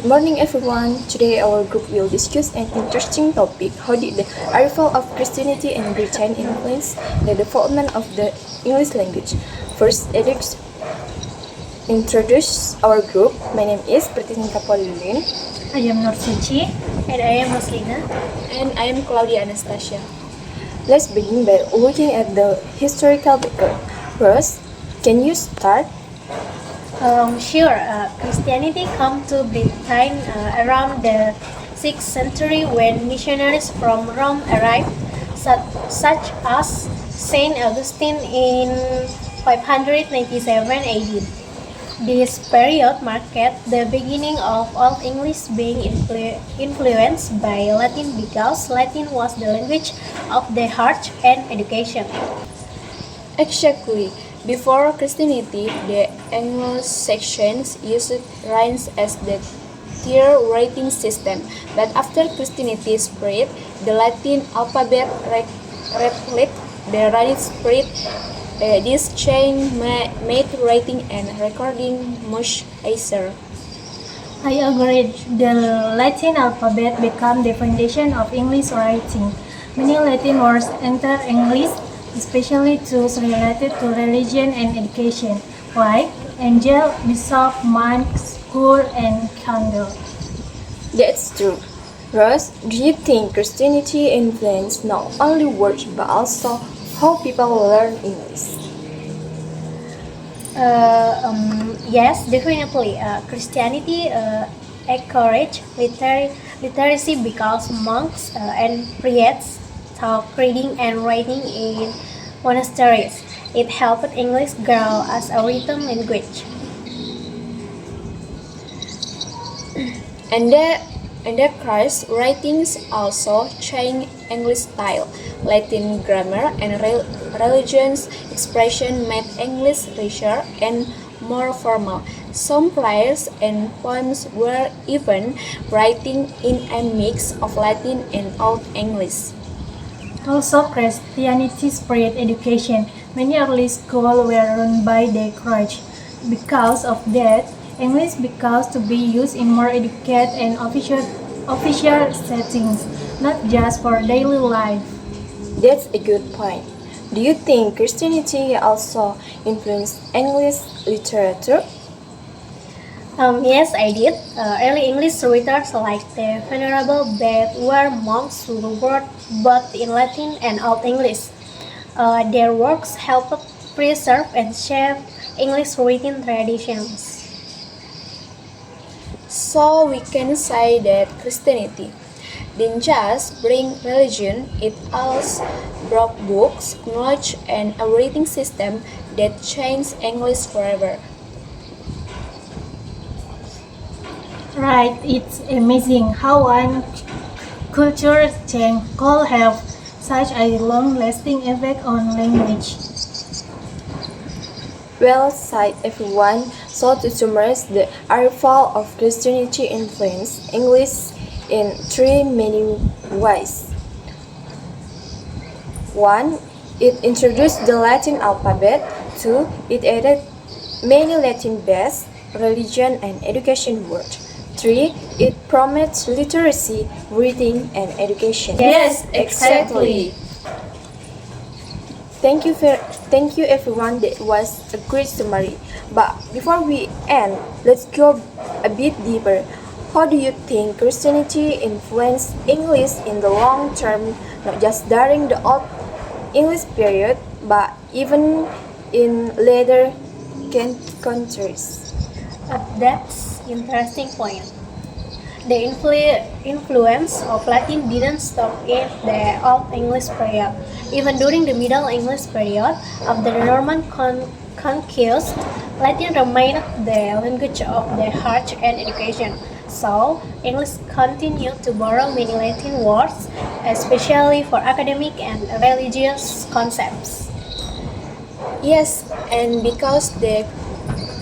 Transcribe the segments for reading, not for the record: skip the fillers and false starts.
Good morning, everyone. Today, our group will discuss an interesting topic: how did the arrival of Christianity in Britain influence the development of the English language? First, let's introduce our group. My name is Pratisnika Paulin. I am Nursuci. And I am Roslina. And I am Claudia Anastasia. Let's begin by looking at the historical background. First, can you start? Sure. Christianity come to Britain around the 6th century when missionaries from Rome arrived, such as Saint Augustine in 597 AD. This period marked the beginning of Old English being influenced by Latin because Latin was the language of the heart and education. Exactly. Before Christianity, the Anglo-Saxons used rhymes as the tier writing system, but after Christianity spread, the Latin alphabet reflected the runic spread. This change made writing and recording much easier. I agree. The Latin alphabet became the foundation of English writing. Many Latin words enter English, especially those related to religion and education, like angel, bishop, monk, school, and candle. That's true. Rose, do you think Christianity influenced not only words but also how people learn English? Yes, definitely. Christianity encouraged literacy because monks and priests taught reading and writing in monasteries. It helped English grow as a written language. And the Christ's writings also changed English style. Latin grammar and religion's expression made English richer and more formal. Some prayers and poems were even written in a mix of Latin and Old English. Also, Christianity spread education. Many early schools were run by the church. Because of that, English began to be used in more educated and official settings, not just for daily life. That's a good point. Do you think Christianity also influenced English literature? Yes, I did. Early English writers like the Venerable Bede were monks who wrote both in Latin and Old English. Their works helped preserve and shape English writing traditions. So we can say that Christianity didn't just bring religion, it also brought books, knowledge, and a writing system that changed English forever. Right, it's amazing how one culture change could have such a long-lasting effect on language. Well said, everyone. So to summarize, the arrival of Christianity influenced English in three main ways. One, it introduced the Latin alphabet. Two, it added many Latin-based religion and education words. Three, it promotes literacy, reading, and education. Yes, exactly. Thank you everyone. That was a great summary. But before we end, let's go a bit deeper. How do you think Christianity influenced English in the long term, not just during the Old English period, but even in later countries? That's interesting point. The influence of Latin didn't stop in the Old English period. Even during the Middle English period of the Norman conquest, Latin remained the language of the heart and education. So, English continued to borrow many Latin words, especially for academic and religious concepts. Yes, and because the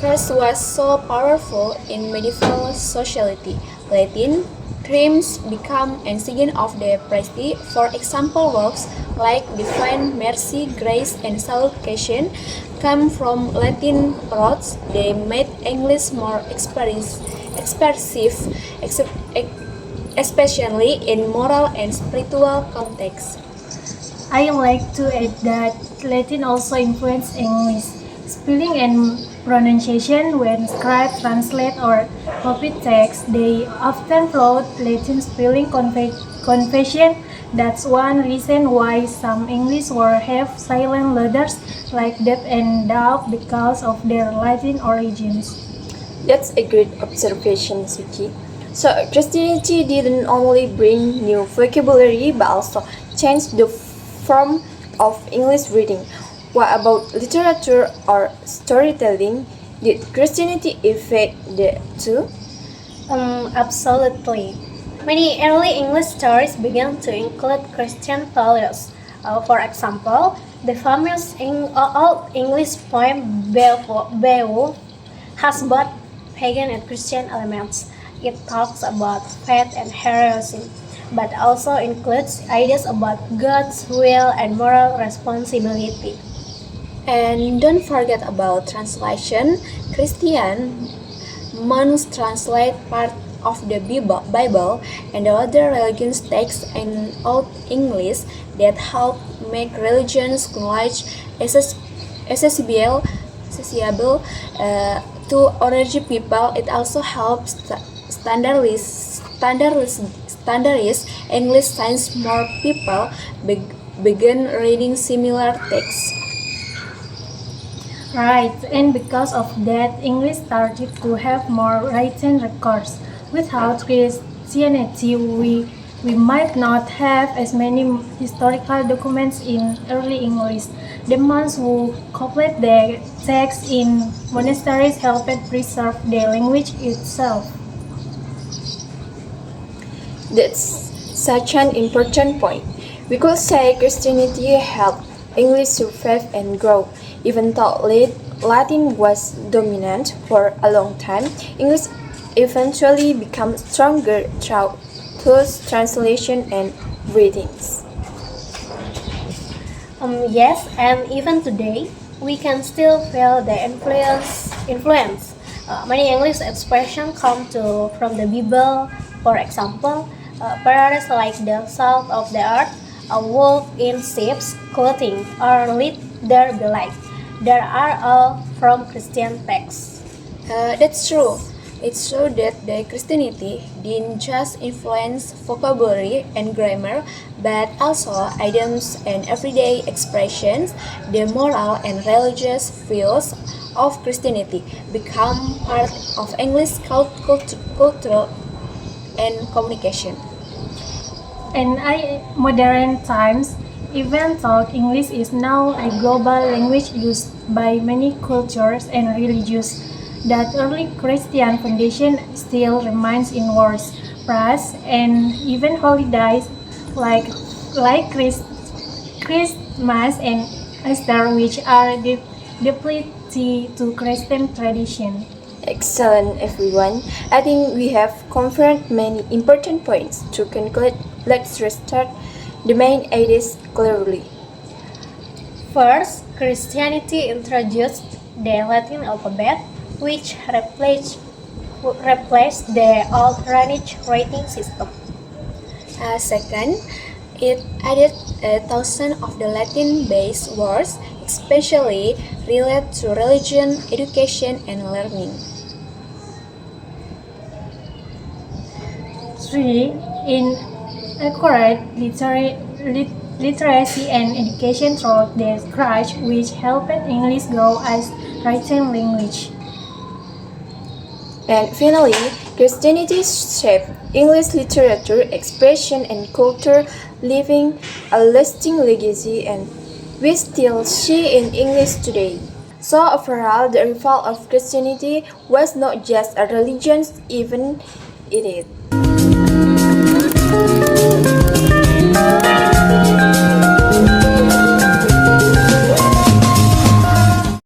Christ was so powerful in medieval society, Latin themes become a sign of the prestige. For example, works like Divine Mercy, Grace, and Salutation come from Latin roots. They made English more expressive, especially in moral and spiritual contexts. I like to add that Latin also influenced English. Spelling and pronunciation when scribes translate or copy text, they often float Latin spelling convention. That's one reason why some English words have silent letters like that and dove because of their Latin origins. That's a great observation, Suki. So, Christianity didn't only bring new vocabulary but also changed the form of English reading. What about literature or storytelling? Did Christianity affect that too? Absolutely. Many early English stories began to include Christian values. For example, the famous Old English poem Beowulf has both pagan and Christian elements. It talks about faith and heroism, but also includes ideas about God's will and moral responsibility. And don't forget about translation. Christian monks translate part of the Bible and the other religions texts in Old English that help make religions knowledge accessible to ordinary people. It also helps standardize English since more people begin reading similar texts. Right, and because of that, English started to have more written records. Without Christianity, we might not have as many historical documents in early English. The monks who copied the texts in monasteries helped preserve the language itself. That's such an important point. We could say Christianity helped English survive and grow. Even though Latin was dominant for a long time, English eventually became stronger through translation and readings. Yes, and even today, we can still feel the influence. Many English expressions come from the Bible. For example, phrases like the salt of the earth, a wolf in sheep's clothing, or let there be light. They are all from Christian texts. That's true. It shows that the Christianity didn't just influence vocabulary and grammar, but also idioms and everyday expressions. The moral and religious views of Christianity become part of English culture and communication. In modern times, even though English is now a global language used by many cultures and religions, that early Christian foundation still remains in words, prayers, and even holidays like Christmas and Easter, which are deeply tied to Christian tradition. Excellent, everyone. I think we have covered many important points. To conclude, let's restart the main ideas clearly. First, Christianity introduced the Latin alphabet, which replaced the old Runic writing system. Second, it added thousands of the Latin-based words, especially related to religion, education, and learning. 3. In accurate literacy and education through the scribes, which helped English grow as written language. And finally, Christianity shaped English literature, expression, and culture, leaving a lasting legacy and we still see in English today. So overall, the revival of Christianity was not just a religion, even it is.